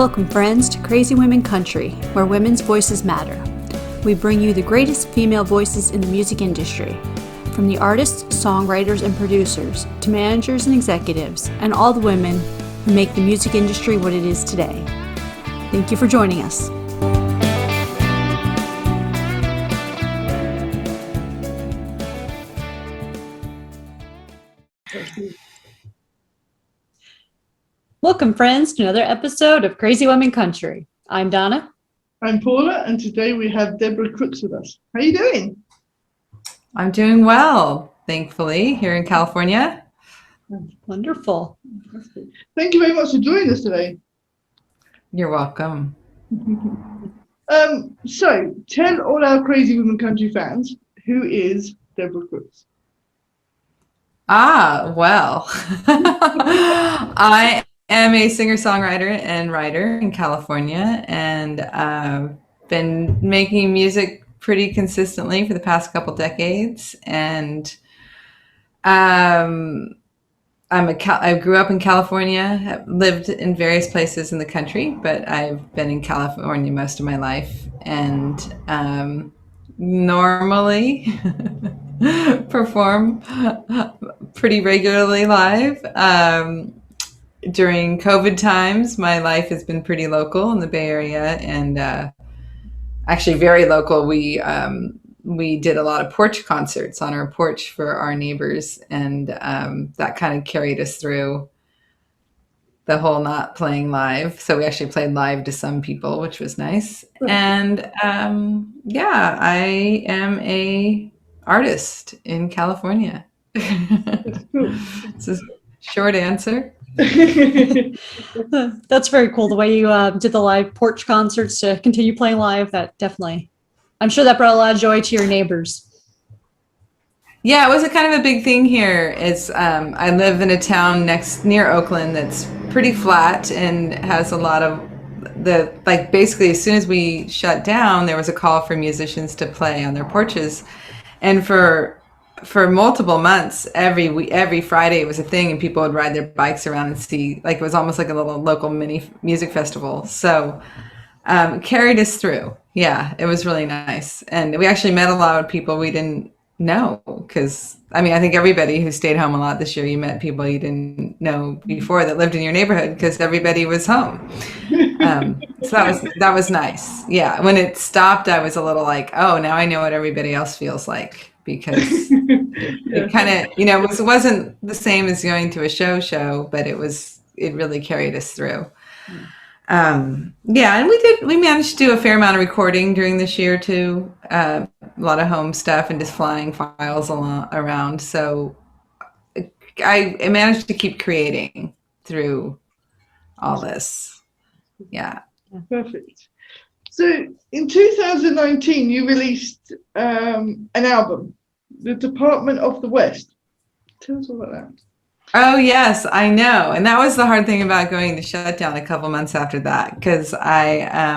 Welcome, friends, to Crazy Women Country, where women's voices matter. We bring you the greatest female voices in the music industry, from the artists, songwriters, and producers, to managers and executives, and all the women who make the music industry what it is today. Thank you for joining us. Welcome, friends, to another episode of Crazy Women Country. I'm Donna. I'm Paula, and today we have Deborah Crooks with us. How are you doing? I'm doing well, thankfully, here in California. Wonderful. Thank you very much for joining us today. You're welcome. So, tell all our Crazy Women Country fans, who is Deborah Crooks? Well, I am a singer-songwriter and writer in California, and I've been making music pretty consistently for the past couple decades. And I grew up in California, have lived in various places in the country, but I've been in California most of my life, and normally perform pretty regularly live. During COVID times, my life has been pretty local in the Bay Area, and actually very local. We did a lot of porch concerts on our porch for our neighbors, and that kind of carried us through the whole not playing live. So we actually played live to some people, which was nice. And I am a artist in California. It's a short answer. That's very cool, the way you did the live porch concerts to continue playing live. That definitely, I'm sure that brought a lot of joy to your neighbors. Yeah, it was a kind of a big thing here. I live in a town near Oakland that's pretty flat and has a lot of basically as soon as we shut down, there was a call for musicians to play on their porches. And for multiple months, every Friday it was a thing, and people would ride their bikes around and see, it was almost like a little local mini music festival. So it carried us through. Yeah, it was really nice. And we actually met a lot of people we didn't know, because I think everybody who stayed home a lot this year, you met people you didn't know before that lived in your neighborhood because everybody was home. So that was nice. Yeah, when it stopped, I was a little like, oh, now I know what everybody else feels like. Because it kind of, it wasn't the same as going to a show, but it really carried us through. And we managed to do a fair amount of recording during this year too, a lot of home stuff and just flying files around. So I managed to keep creating through all this. Yeah. Perfect. So in 2019, you released an album, The Department of the West. Tell us all about that. Oh, yes, I know. And that was the hard thing about going to shutdown a couple months after that, because that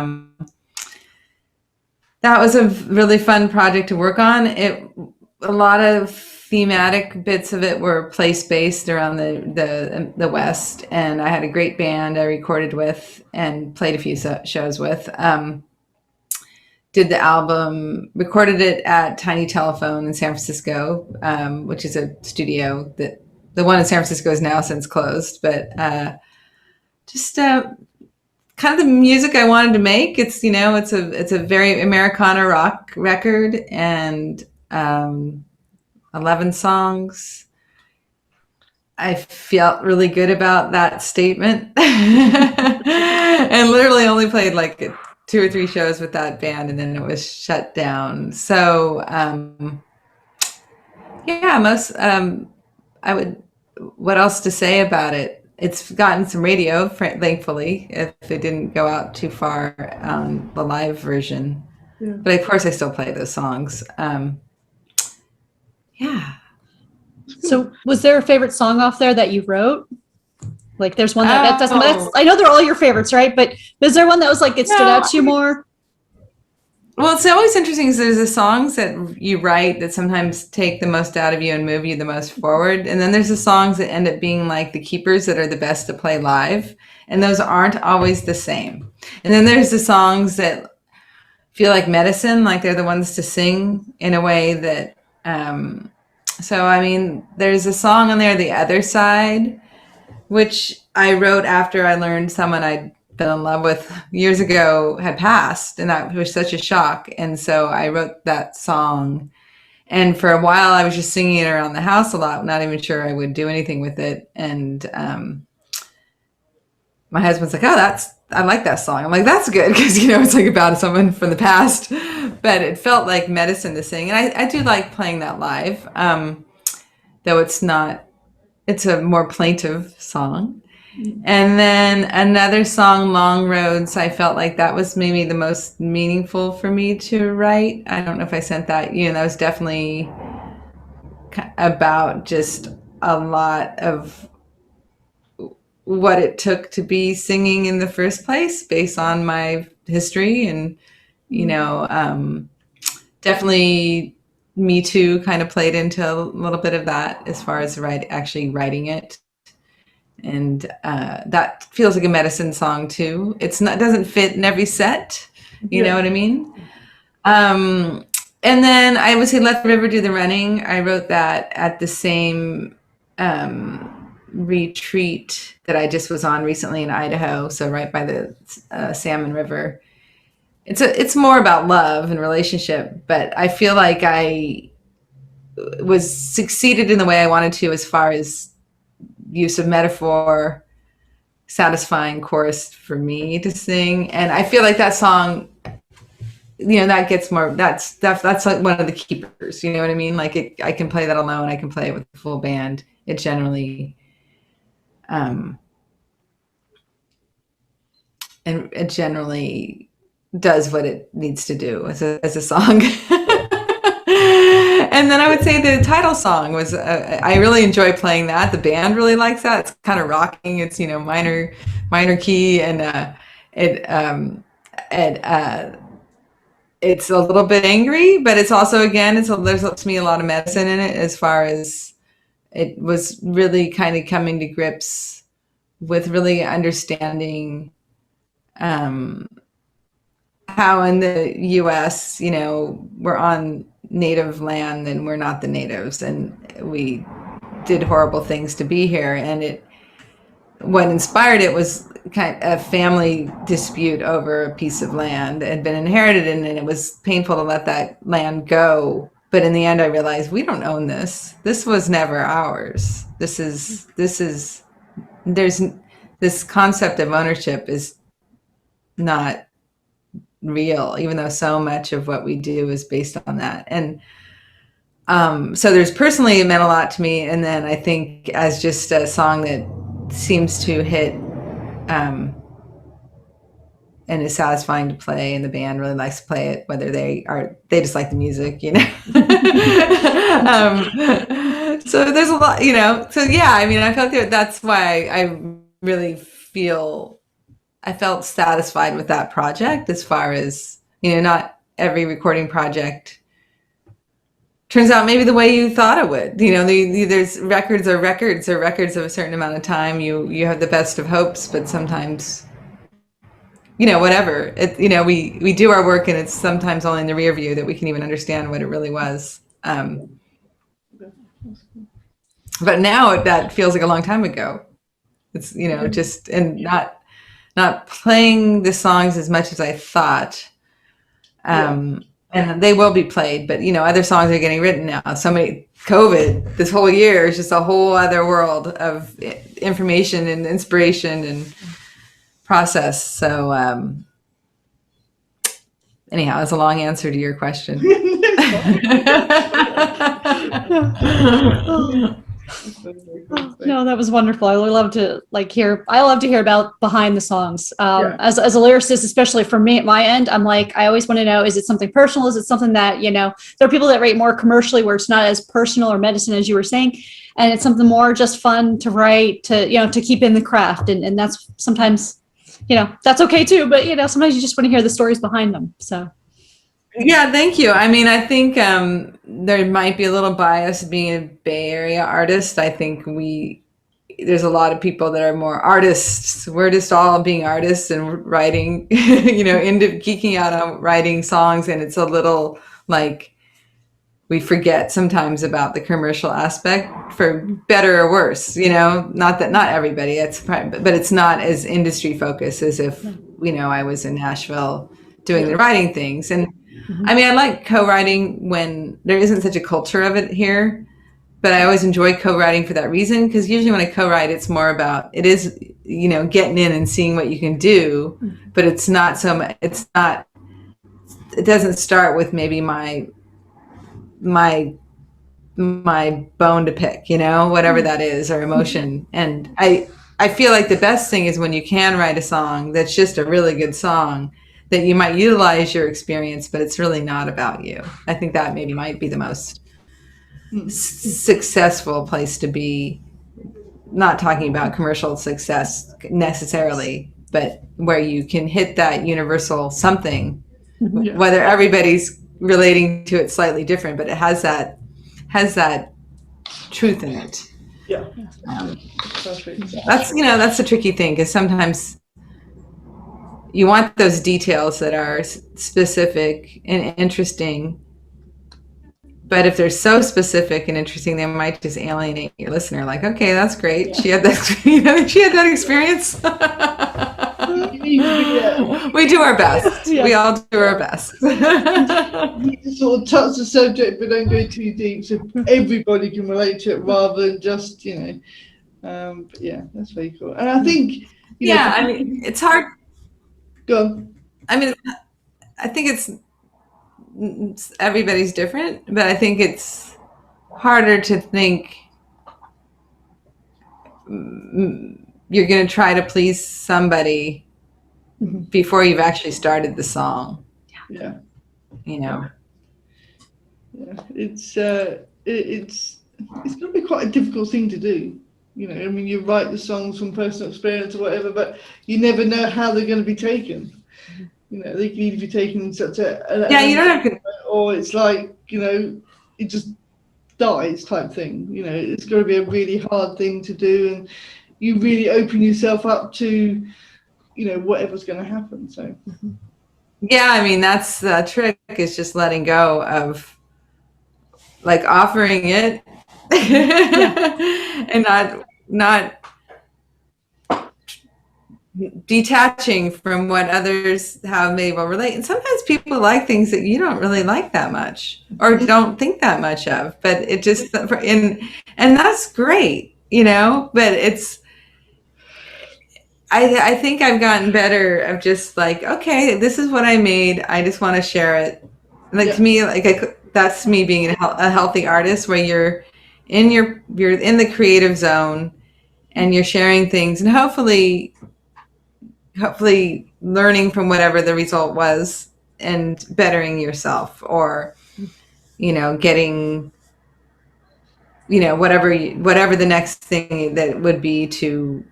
was a really fun project to work on. A lot of thematic bits of it were place-based around the West, and I had a great band I recorded with and played a few shows with. Did the album, recorded it at Tiny Telephone in San Francisco, which is a studio that the one in San Francisco is now since closed, but just kind of the music I wanted to make. It's a very Americana rock record, and 11 songs. I felt really good about that statement, and literally only played 2 or 3 shows with that band, and then it was shut down. So what else to say about it? It's gotten some radio, thankfully, if it didn't go out too far on the live version. Yeah. But of course I still play those songs. So was there a favorite song off there that you wrote? There's one that's I know they're all your favorites, right? But is there one that was it stood out to you more? Well, it's always interesting because there's the songs that you write that sometimes take the most out of you and move you the most forward. And then there's the songs that end up being like the keepers that are the best to play live. And those aren't always the same. And then there's the songs that feel like medicine, like they're the ones to sing in a way that, so I mean, there's a song on there, The Other Side, which I wrote after I learned someone I'd been in love with years ago had passed, and that was such a shock. And so I wrote that song, and for a while I was just singing it around the house a lot, not even sure I would do anything with it. And my husband's like, "Oh, I like that song." I'm like, "That's good," because it's like about someone from the past, but it felt like medicine to sing, and I do like playing that live, though it's not. It's a more plaintive song. And then another song, Long Roads, I felt like that was maybe the most meaningful for me to write. I don't know if I sent that. That was definitely about just a lot of what it took to be singing in the first place based on my history. And, definitely Me Too kind of played into a little bit of that as far as actually writing it. And that feels like a medicine song too. It doesn't fit in every set, you know what I mean? And then I would say Let the River Do the Running. I wrote that at the same retreat that I just was on recently in Idaho, so right by the Salmon River. It's more about love and relationship, but I feel like I was succeeded in the way I wanted to as far as use of metaphor, satisfying chorus for me to sing. And I feel like that song, that gets more, that's like one of the keepers, you know what I mean? Like I can play that alone. I can play it with a full band. It generally, and it generally does what it needs to do as a song. And then I would say the title song was, I really enjoy playing that. The band really likes that. It's kind of rocking. It's, minor key, and it's a little bit angry, but it's also, again, there's to me a lot of medicine in it, as far as it was really kind of coming to grips with really understanding how in the US, we're on native land and we're not the natives, and we did horrible things to be here. And what inspired it was kind of a family dispute over a piece of land that had been inherited, and it was painful to let that land go. But in the end, I realized we don't own this. This was never ours. There's this concept of ownership is not real, even though so much of what we do is based on that. And so there's personally, it meant a lot to me. And then I think as just a song that seems to hit and is satisfying to play, and the band really likes to play it, whether they just like the music, so there's a lot, so yeah, I mean, I felt that's why I really I felt satisfied with that project, as far as, not every recording project turns out maybe the way you thought it would. There's records of a certain amount of time. You have the best of hopes, but sometimes, whatever. We do our work, and it's sometimes only in the rear view that we can even understand what it really was. But now that feels like a long time ago. It's, just, and not playing the songs as much as I thought. And they will be played, but other songs are getting written now. COVID, this whole year is just a whole other world of information and inspiration and process. So anyhow, it's a long answer to your question. No, that was wonderful. I love to hear about behind the songs. As a lyricist, especially for me at my end, I'm like, I always want to know, is it something personal? Is it something that, there are people that write more commercially, where it's not as personal or medicine as you were saying, and it's something more just fun to write, to keep in the craft. And that's sometimes, that's okay too, but sometimes you just want to hear the stories behind them. So Yeah, thank you. I mean, I think there might be a little bias being a Bay Area artist. I think there's a lot of people that are more artists. We're just all being artists and writing, into geeking out on writing songs, and it's a little like we forget sometimes about the commercial aspect, for better or worse. Not that not everybody, but it's not as industry focused as if I was in Nashville doing the writing things. And I mean, I like co-writing when there isn't such a culture of it here, but I always enjoy co-writing for that reason, because usually when I co-write, it's more about, it is, getting in and seeing what you can do, but it's not it doesn't start with maybe my bone to pick, whatever that is, or emotion. And I feel like the best thing is when you can write a song that's just a really good song, that you might utilize your experience, but it's really not about you. I think that maybe might be the most successful place to be, not talking about commercial success necessarily, but where you can hit that universal something, whether everybody's relating to it slightly different, but it has that truth in it. Yeah. Perfect. That's the tricky thing, because sometimes you want those details that are specific and interesting, but if they're so specific and interesting, they might just alienate your listener. Like, okay, that's great. She had that, she had that experience. We do our best. We all do our best. You sort of touch the subject, but don't go too deep, so everybody can relate to it, rather than just, but yeah, that's very cool. And I think, I mean, it's hard. Go on. I mean, I think everybody's different, but I think it's harder to think you're going to try to please somebody before you've actually started the song. Yeah. Yeah, it's going to be quite a difficult thing to do. I mean, you write the songs from personal experience or whatever, but you never know how they're going to be taken. They can either be taken in such a you don't have to, or it's like, it just dies type thing. It's going to be a really hard thing to do, and you really open yourself up to, whatever's going to happen. So yeah, I mean, that's the trick, is just letting go of, like, offering it and not detaching from what others have maybe will relate. And sometimes people like things that you don't really like that much, or don't think that much of, but it just, and that's great, but it's, I think I've gotten better of just like, okay, this is what I made, I just want to share it. Like, to me, like, that's me being a healthy artist, where you're in the creative zone, and you're sharing things, and hopefully learning from whatever the result was, and bettering yourself, or getting whatever the next thing that would be to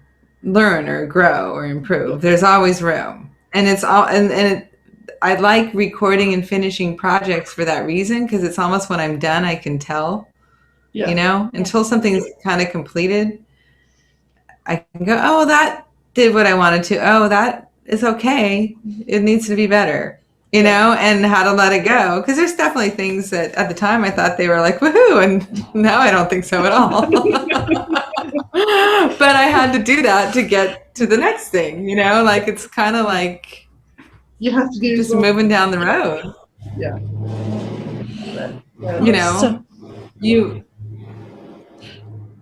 learn or grow or improve. There's always room, and it's all I like recording and finishing projects for that reason, because it's almost when I'm done, I can tell, until something's kind of completed, I can go, oh, that did what I wanted to. Oh, that is okay. It needs to be better, and how to let it go. Because there's definitely things that at the time I thought they were like, woohoo, and now I don't think so at all. But I had to do that to get to the next thing, like, it's kind of like, you have to do just moving down the road. Yeah.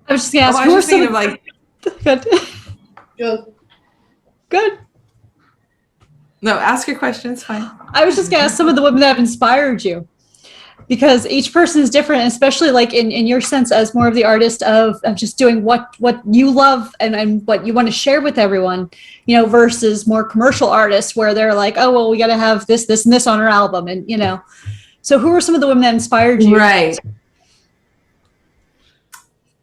I was just gonna ask, I was just thinking of, like, Good. No, ask your question. It's fine. I was just gonna ask some of the women that have inspired you, because each person is different, especially like in your sense as more of the artist of just doing what you love and what you want to share with everyone, versus more commercial artists where they're like, oh, well, we got to have this, and this on our album. And, so who are some of the women that inspired you? Right.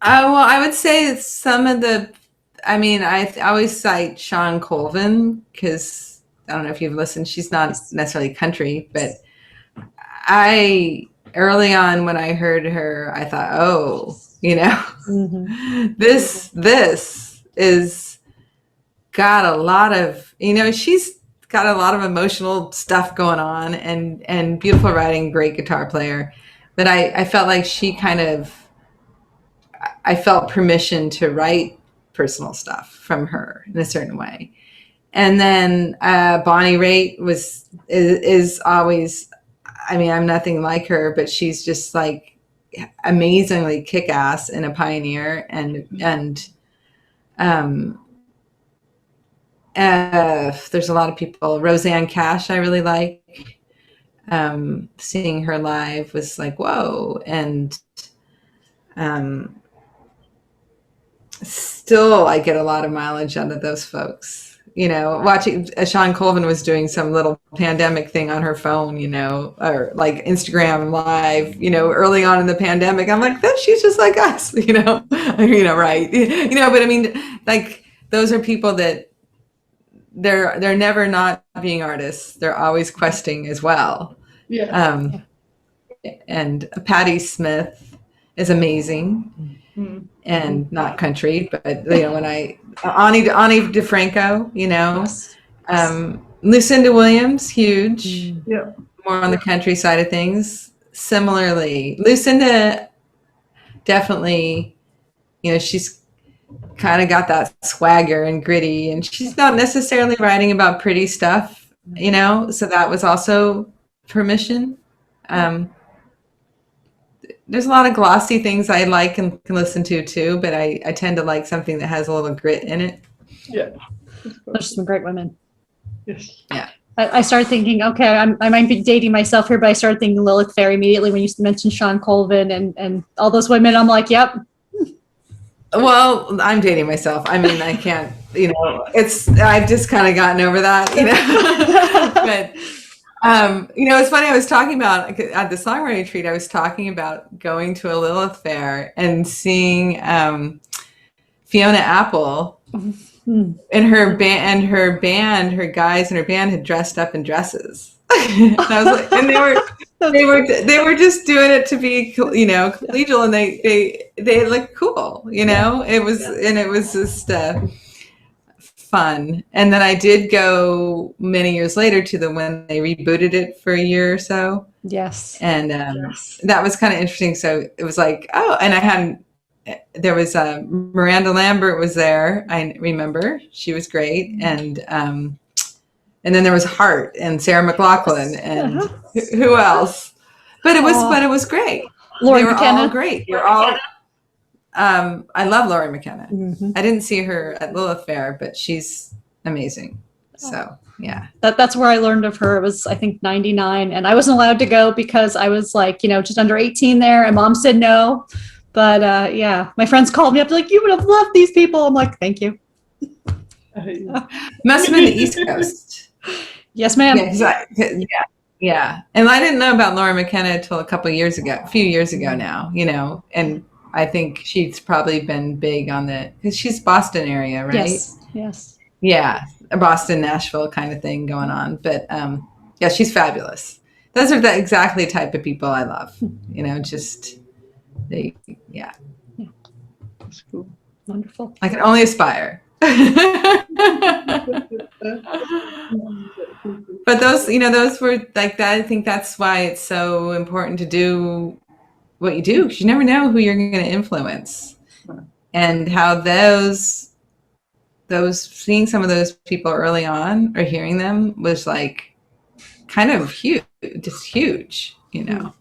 Well, I would say I always cite Shawn Colvin, because I don't know if you've listened. She's not necessarily country, but I early on when I heard her, I thought, oh, this is got a lot of, she's got a lot of emotional stuff going on and beautiful writing, great guitar player. But I felt like I felt permission to write personal stuff from her in a certain way. And then Bonnie Raitt is always, I mean, I'm nothing like her, but she's just like amazingly kick-ass and a pioneer. And there's a lot of people. Roseanne Cash, I really like. Seeing her live was like, whoa. And still, I get a lot of mileage out of those folks. Watching Sean Colvin was doing some little pandemic thing on her phone, or like Instagram live, early on in the pandemic. I'm like, she's just like us, right. But I mean, like, those are people that they're never not being artists. They're always questing as well. Yeah. And Patti Smith is amazing. And not country, but when Ani DeFranco, Yes. Lucinda Williams, huge. Yeah. More on the country side of things. Similarly, Lucinda definitely, she's kind of got that swagger and gritty, and she's not necessarily writing about pretty stuff, so that was also permission. There's a lot of glossy things I like and can listen to too, but I tend to like something that has a little grit in it. Yeah. There's some great women. Yes. Yeah. I started thinking, okay, I might be dating myself here, but I started thinking Lilith Fair immediately when you mentioned Sean Colvin and all those women. I'm like, yep. Well, I'm dating myself. I mean, I can't, I've just kind of gotten over that, but it's funny. I was talking about at the songwriting retreat. I was talking about going to a Lilith Fair and seeing Fiona Apple and her band. Her guys in her band had dressed up in dresses. And I was like, and they were just doing it to be, collegial, and they looked cool. It was just fun. And then I did go many years later to when they rebooted it for a year or so. Yes. And that was kind of interesting. So it was like, and there was Miranda Lambert was there. I remember she was great. And then there was Hart and Sarah McLachlan and who else? But it was great. Lori they were McKenna. all great. They were all. I love Lori McKenna. Mm-hmm. I didn't see her at Lilith Fair, but she's amazing. So yeah. That's where I learned of her. It was, I think, 99, and I wasn't allowed to go because I was like, just under 18 there, and mom said no. But my friends called me up, like, you would have loved these people. I'm like, thank you. Must have been the East Coast. Yes, ma'am. Yeah. And I didn't know about Laura McKenna until a few years ago now, and I think she's probably been big on because she's Boston area, right? Yes. Yeah. A Boston, Nashville kind of thing going on. But she's fabulous. Those are exactly the type of people I love, That's cool. Wonderful. I can only aspire. But those were like that. I think that's why it's so important to do what you do, because you never know who you're going to influence, and how those seeing some of those people early on or hearing them was like kind of huge, just huge, Yeah.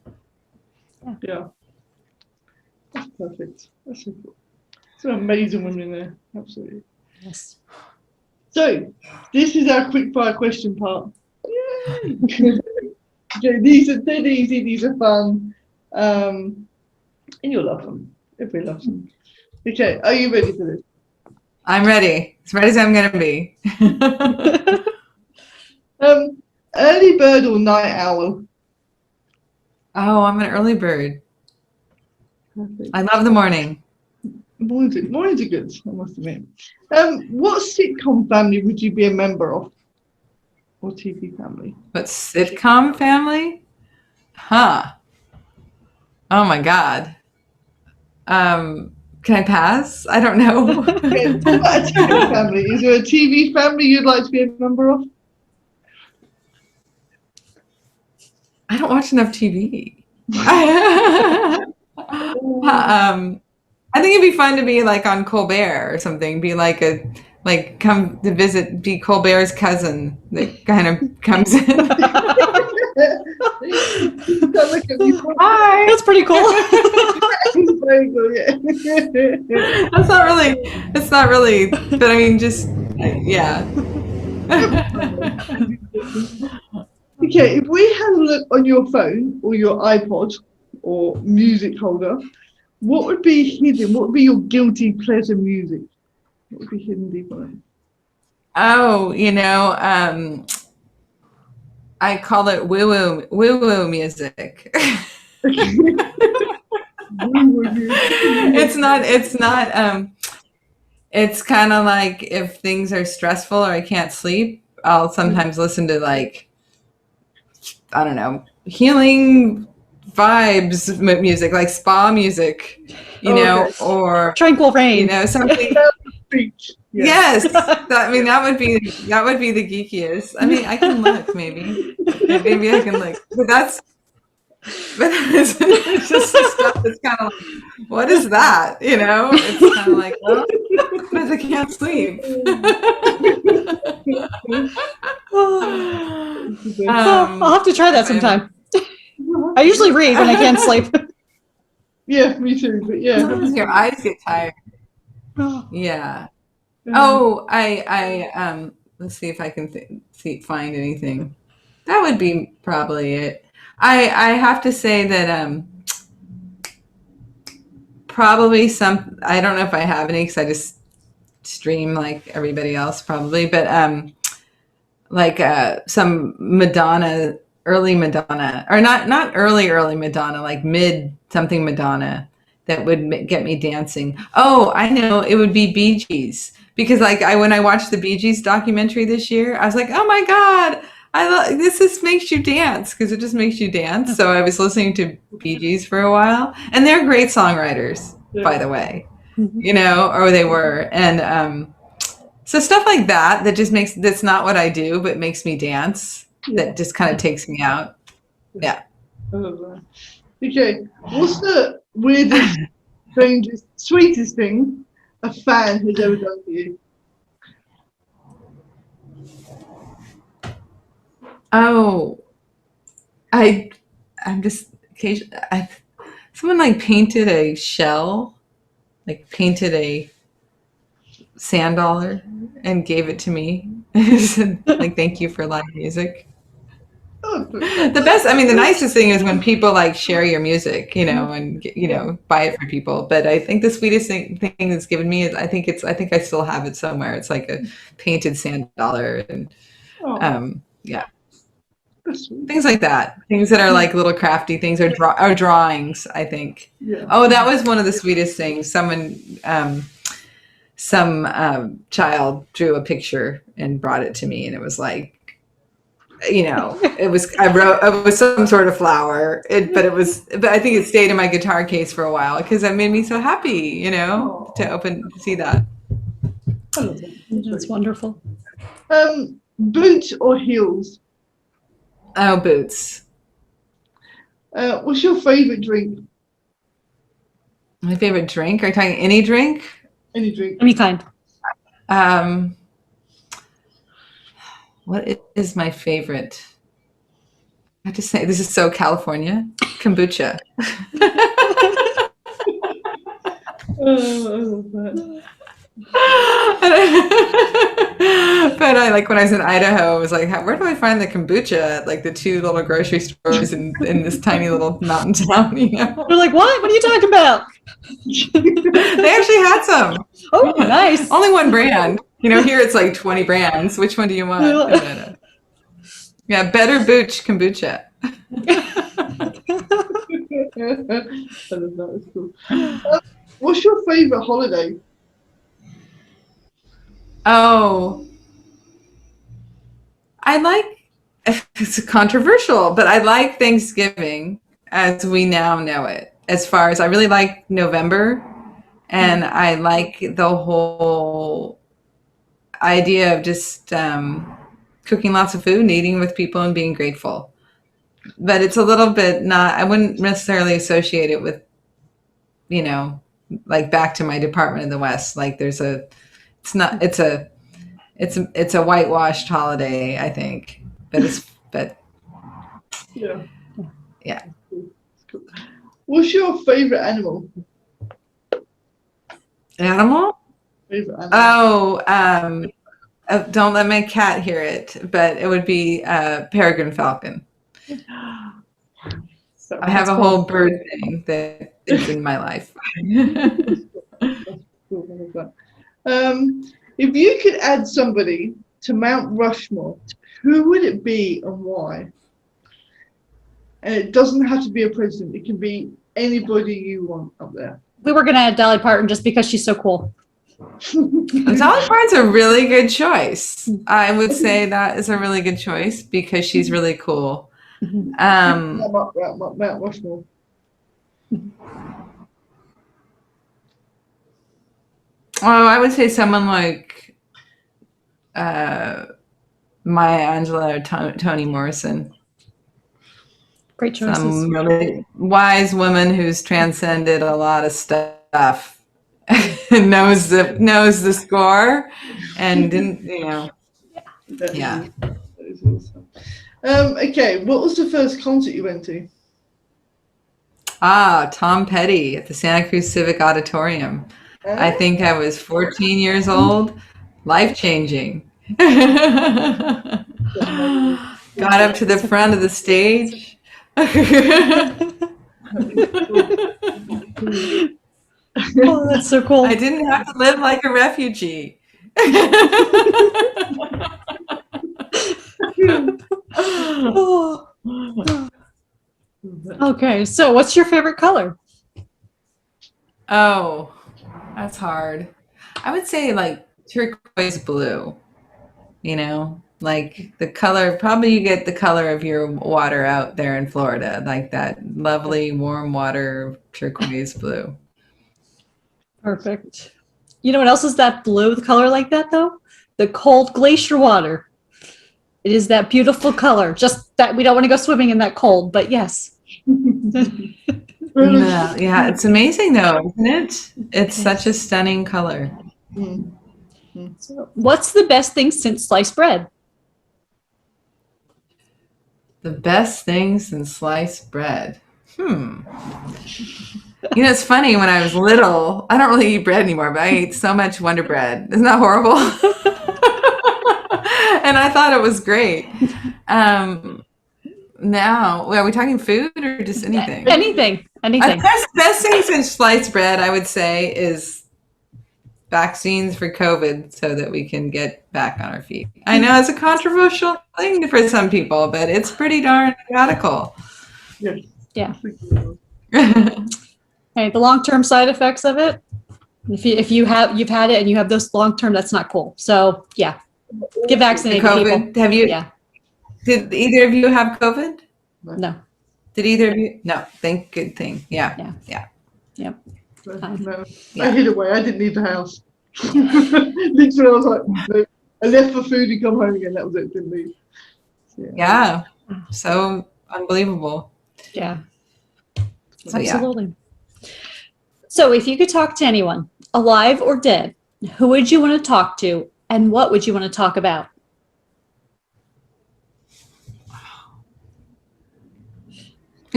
That's perfect. That's so cool. Some amazing women there. Absolutely. Yes. So this is our quick fire question part. Yay! Okay, these are dead easy, these are fun. And you'll love them. Everybody loves them. Okay, are you ready for this? I'm ready. As ready as I'm going to be. Early bird or night owl? Oh, I'm an early bird. Perfect. I love the morning. Mornings are good, I must admit. What sitcom family would you be a member of? Or TV family? What sitcom family? Huh. Oh my God. Can I pass? I don't know. Okay, what about a TV family? Is there a TV family you'd like to be a member of? I don't watch enough TV. I think it'd be fun to be like on Colbert or something. Be like come to visit, be Colbert's cousin that kind of comes in. Hi. That's pretty cool. Very good, yeah. It's not really, but I mean, just, yeah. Okay, if we had a look on your phone or your iPod or music holder, what would be hidden? What would be your guilty pleasure music? What would be hidden deep on it? Oh, I call it woo-woo music. It's kind of like if things are stressful or I can't sleep, I'll sometimes listen to like, I don't know, healing vibes music, like spa music, or Tranquil Rain. Something. Yes, that would be the geekiest. I mean, I can look maybe I can look, but it's just the stuff that's kind of like, what is that? It's kind of like, well, because I can't sleep. I'll have to try that sometime. I usually read when I can't sleep. Yeah, me too. But yeah, sometimes your eyes get tired. Yeah. Oh, I let's see if I can find anything. That would be probably it. I have to say that probably I don't know if I have any because I just stream like everybody else probably, but like some Madonna, early Madonna, or not early Madonna, like mid something Madonna that would get me dancing. Oh, I know, it would be Bee Gees, because like when I watched the Bee Gees documentary this year, I was like, oh my God, this just makes you dance, because it just makes you dance. So I was listening to Bee Gees for a while, and they're great songwriters, by the way, or they were, and so stuff like that just that's not what I do, but makes me dance. That just kind of takes me out. Yeah. Okay, what's the weirdest, strangest, sweetest thing a fan has ever done for you? Oh, I'm just occasionally. Someone like painted a shell, like painted a sand dollar and gave it to me. Said, like, thank you for live music. The best, I mean, the nicest thing is when people like share your music, and buy it for people. But I think the sweetest thing that's given me is I think I still have it somewhere. It's like a painted sand dollar, and yeah, things like that. Things that are like little crafty things or drawings. I think. Yeah. Oh, that was one of the sweetest things. Someone, some child drew a picture and brought it to me, and it was like, it was some sort of flower, but I think it stayed in my guitar case for a while because it made me so happy, to see that. That's wonderful. Boots or heels? Oh, boots. What's your favorite drink? My favorite drink? Are you talking any drink? Any drink. Any kind. What is my favorite? I have to say, this is so California. Kombucha. But I like when I was in Idaho, I was like, where do I find the kombucha at like the two little grocery stores in this tiny little mountain town, They're like, what? What are you talking about? They actually had some. Oh, nice. Only one brand. Here it's like 20 brands. Which one do you want? No. Yeah, Better Booch kombucha. That's cool. What's your favorite holiday? Oh, I it's controversial, but I like Thanksgiving as we now know it. As far as I really like November, and I like the whole idea of just cooking lots of food and eating with people and being grateful. But it's a little bit not, I wouldn't necessarily associate it with, like back to my Department of the West. Like it's not, it's a whitewashed holiday, I think. But Yeah. yeah. What's your favorite animal? Animal? Favorite animal? Oh, don't let my cat hear it, but it would be peregrine falcon. So I have That's a cool. whole bird thing that is in my life. cool. If you could add somebody to Mount Rushmore, who would it be and why? And it doesn't have to be a president. It can be anybody you want up there. We were going to add Dolly Parton just because she's so cool. Dolly Parton's a really good choice. I would say that is a really good choice because she's really cool. Mount Rushmore. Oh, I would say someone like Maya Angelou or Toni Morrison. Great choices. Some really wise woman who's transcended a lot of stuff and knows the score and didn't, Yeah. That is awesome. Okay, what was the first concert you went to? Tom Petty at the Santa Cruz Civic Auditorium. I think I was 14 years old. Life-changing. Got up to the front of the stage. Oh, that's so cool. I didn't have to live like a refugee. Okay, so what's your favorite color? Oh, that's hard. I would say like turquoise blue, like the color, probably you get the color of your water out there in Florida, like that lovely warm water turquoise blue. Perfect. You know what else is that blue color like that though? The cold glacier water. It is that beautiful color. Just that we don't want to go swimming in that cold, but yes. Yeah, it's amazing though, isn't it? It's such a stunning color. So what's the best thing since sliced bread? The best thing since sliced bread. It's funny, when I was little, I don't really eat bread anymore, but I ate so much Wonder Bread. Isn't that horrible? And I thought it was great. Now, are we talking food or just anything? Anything. Best thing since sliced bread, I would say, is vaccines for COVID so that we can get back on our feet. I know it's a controversial thing for some people, but it's pretty darn radical. Yeah. Hey, the long-term side effects of it, if you've had it and you have those long-term, that's not cool. So yeah, get vaccinated, COVID, people. have you? Yeah. Did either of you have COVID? No. Did either of you? No. Good thing. Yeah. Yep. No, I hid away. I didn't leave the house. Literally, I was like, no. I left for food and come home again. That was it. Didn't leave. Yeah. So unbelievable. Yeah. So, absolutely. So if you could talk to anyone, alive or dead, who would you want to talk to and what would you want to talk about?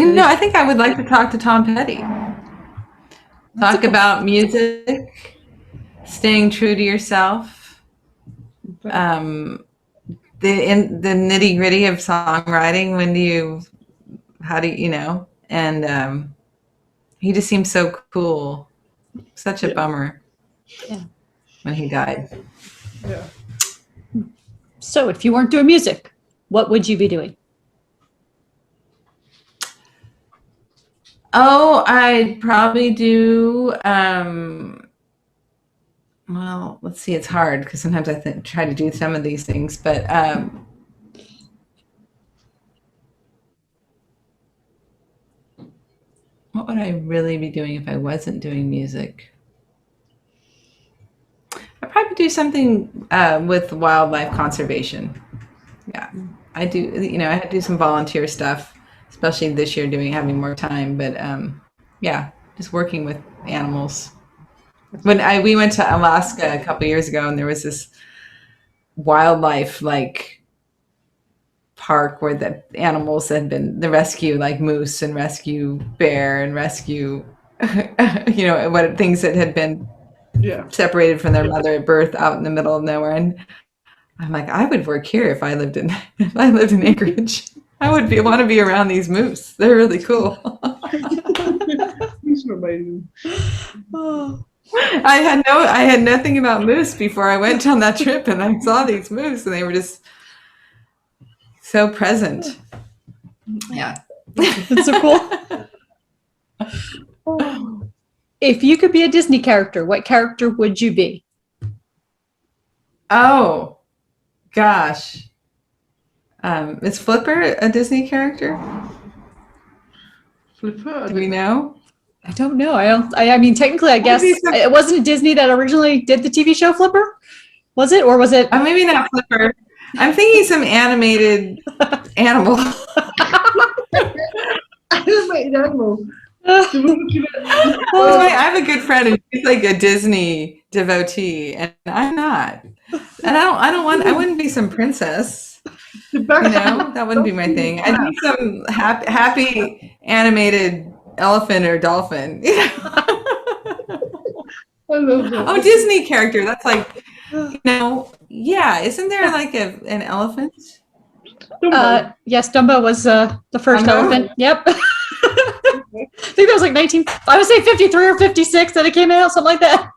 I think I would like to talk to Tom Petty. Talk about music, staying true to yourself, the nitty gritty of songwriting. And he just seems so cool. Such a bummer. Yeah. When he died. Yeah. So if you weren't doing music, what would you be doing? Oh, I'd probably do, well, let's see, it's hard because sometimes I try to do some of these things, but would I really be doing if I wasn't doing music? I'd probably do something with wildlife conservation. Yeah, I do. I had to do some volunteer stuff, especially this year, having more time. But yeah, just working with animals. We went to Alaska a couple years ago, and there was this wildlife park where the animals had been the rescue, like moose and rescue bear and rescue, what things that had been separated from their mother at birth out in the middle of nowhere. And I'm like, I would work here if I lived in Anchorage. I would want to be around these moose. They're really cool. These are amazing. Oh. I had nothing about moose before I went on that trip, and I saw these moose, and they were just so present. Yeah. That's so cool. If you could be a Disney character, what character would you be? Oh, gosh. Is Flipper a Disney character? Flipper? Do we know? I don't know. I mean, technically, I guess it wasn't Disney that originally did the TV show Flipper, was it? Or was it? Maybe not Flipper. I'm thinking some animated animal. Animated animal. I have a good friend, and she's like a Disney devotee, and I'm not. And I wouldn't be some princess. That wouldn't be my thing. I'd be some happy animated elephant or dolphin. I love that. Oh, Disney character. That's like, yeah. Isn't there like an elephant? Yes, Dumbo was the first elephant. Yep. I think that was like I would say 53 or 56 that it came out, something like that.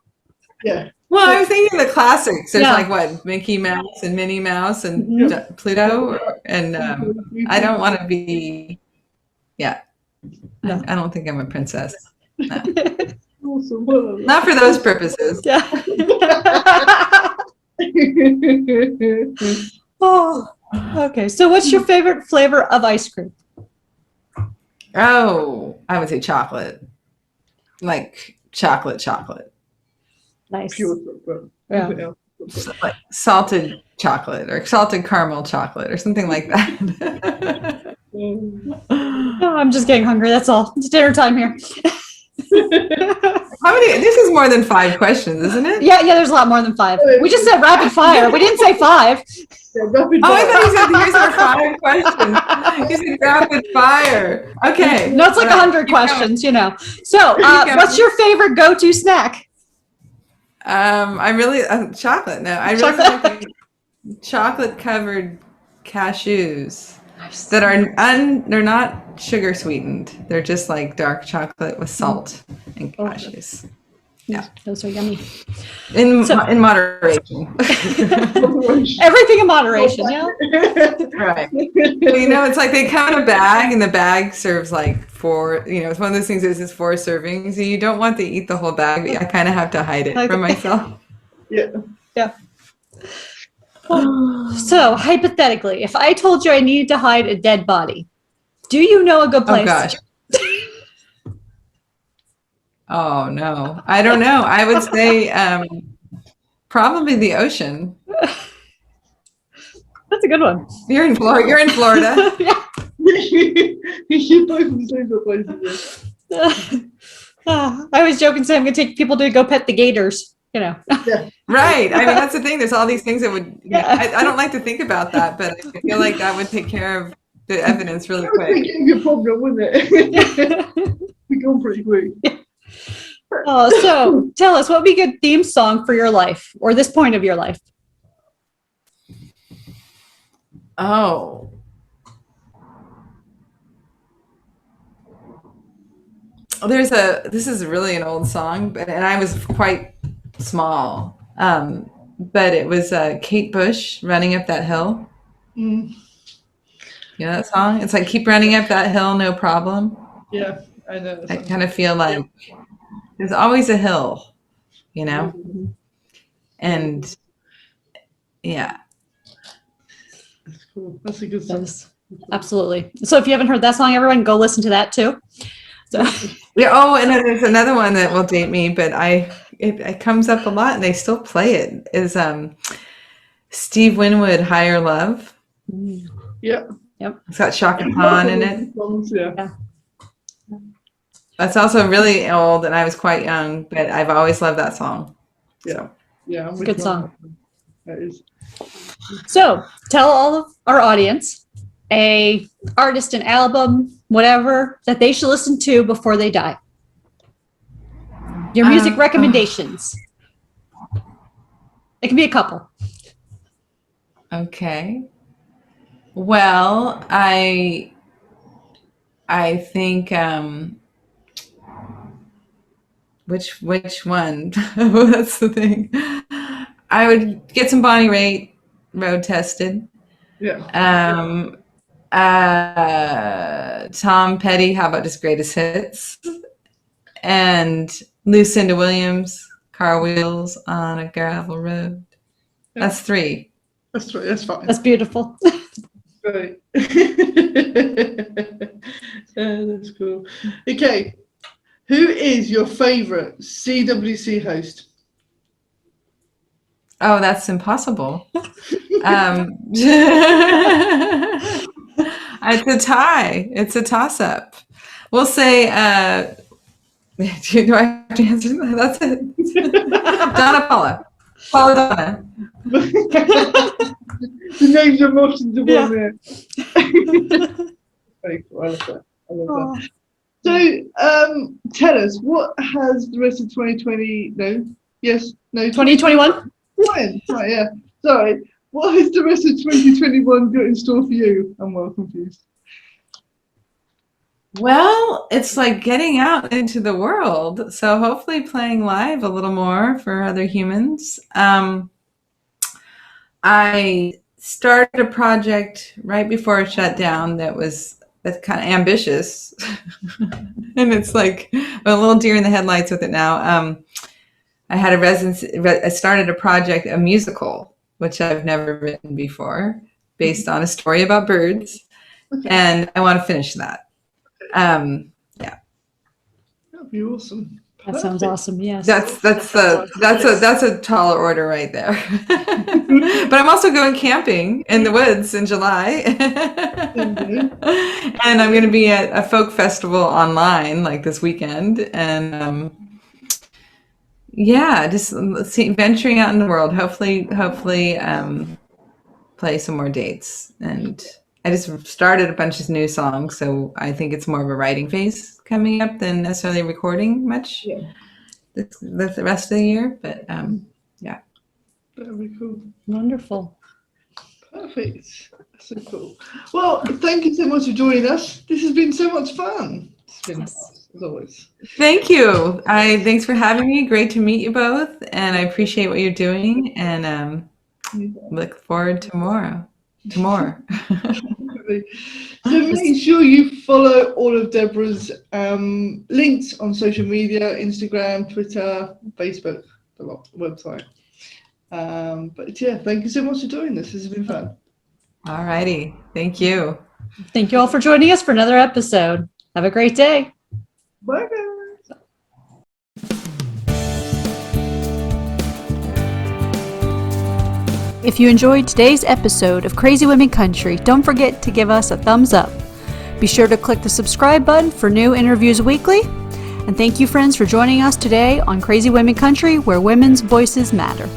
Yeah. Well, I was thinking the classics. There's like what, Mickey Mouse and Minnie Mouse and Pluto, and I don't want to be. Yeah. No. I don't think I'm a princess. No. Awesome. Not for those purposes. Yeah. Oh, okay. So what's your favorite flavor of ice cream? Oh, I would say chocolate. Like chocolate. Nice. Pure chocolate. Yeah. Like salted chocolate or salted caramel chocolate or something like that. Oh, I'm just getting hungry. That's all. It's dinner time here. How many? This is more than 5 questions, isn't it? Yeah. There's a lot more than 5. We just said rapid fire. We didn't say 5. Yeah, rapid Oh, I fire. thought you said here's our 5 questions. You said rapid fire. Okay. No, it's like 100 questions, So, what's your favorite go-to snack? I really chocolate. No, I really like chocolate covered cashews that are they're not sugar sweetened. They're just like dark chocolate with salt and cashews. Yeah, those are yummy. In moderation. Everything in moderation. Yeah. Right. Well, it's like they come in a bag, and the bag serves like 4. It's one of those things. It's 4 servings. So you don't want to eat the whole bag. But I kind of have to hide it from myself. Yeah. So hypothetically, if I told you I needed to hide a dead body, do you know a good place? Oh gosh. Oh no, I don't know. I would say probably the ocean. That's a good one. You're in Florida. Yeah. You both in the same place. I was joking, saying I'm going to take people to go pet the gators. Yeah. Right. I mean, that's the thing. There's all these things that would. I don't like to think about that, but I feel like that would take care of the evidence really quick. That would be a problem, wouldn't it? We're going pretty quick. So tell us, what would be a good theme song for your life or this point of your life? Oh. This is really an old song, and I was quite small. But it was Kate Bush, Running Up That Hill. Mm. You know that song? It's like, keep running up that hill, no problem. Yeah, I know. I kind of feel like there's always a hill, and yeah. That's cool. That's a good song. Absolutely. So if you haven't heard that song, everyone go listen to that too. So, Yeah. Oh, and then there's another one that will date me, but it comes up a lot, and they still play it. Is Steve Winwood, "Higher Love"? Yeah. yep. It's got Shaka Khan in it. Yeah. That's also really old, and I was quite young, but I've always loved that song. Yeah. Yeah. It's a good song. That is. So tell all of our audience a artist, an album, whatever that they should listen to before they die. Your music recommendations. It can be a couple. Okay. Well, I think which one? That's the thing. I would get some Bonnie Raitt, Road Tested. Yeah. Tom Petty, how about his greatest hits? And Lucinda Williams, Car Wheels on a Gravel Road. Yeah. That's 3. That's right. That's fine. That's beautiful. Right. That's cool. Okay. Who is your favorite CWC host? Oh, that's impossible. It's a tie. It's a toss-up. We'll say, do I have to answer that? That's it. Donna Paula. Paula Donna. The names are emotions of one there. Very cool. I love that. So, tell us, what has the rest of 2020, no, yes, no, 2021? Right, yeah. Sorry. What has the rest of 2021 got in store for you? I'm well confused. Well, it's like getting out into the world. So hopefully playing live a little more for other humans. I started a project right before it shut down that's kind of ambitious. And it's like a little deer in the headlights with it now. I had a residency. I started a project, a musical, which I've never written before, based on a story about birds, and I want to finish that. Yeah, That'd be awesome. That sounds awesome. Yes. that's a taller order right there. But I'm also going camping in the woods in July, and I'm going to be at a folk festival online like this weekend, and yeah, just venturing out in the world. Hopefully, play some more dates. And I just started a bunch of new songs, so I think it's more of a writing phase coming up than necessarily recording much. Yeah. The rest of the year, but yeah. That'd be cool. Wonderful. Perfect. So cool. Well, thank you so much for joining us. This has been so much fun. It's been as always. Thank you. Thanks for having me. Great to meet you both, and I appreciate what you're doing, and look forward to more. So make sure you follow all of Deborah's links on social media, Instagram, Twitter, Facebook, the website. But yeah, thank you so much for doing this. This has been fun. All righty. Thank you. Thank you all for joining us for another episode. Have a great day. Bye, guys. If you enjoyed today's episode of Crazy Women Country, don't forget to give us a thumbs up. Be sure to click the subscribe button for new interviews weekly. And thank you, friends, for joining us today on Crazy Women Country, where women's voices matter.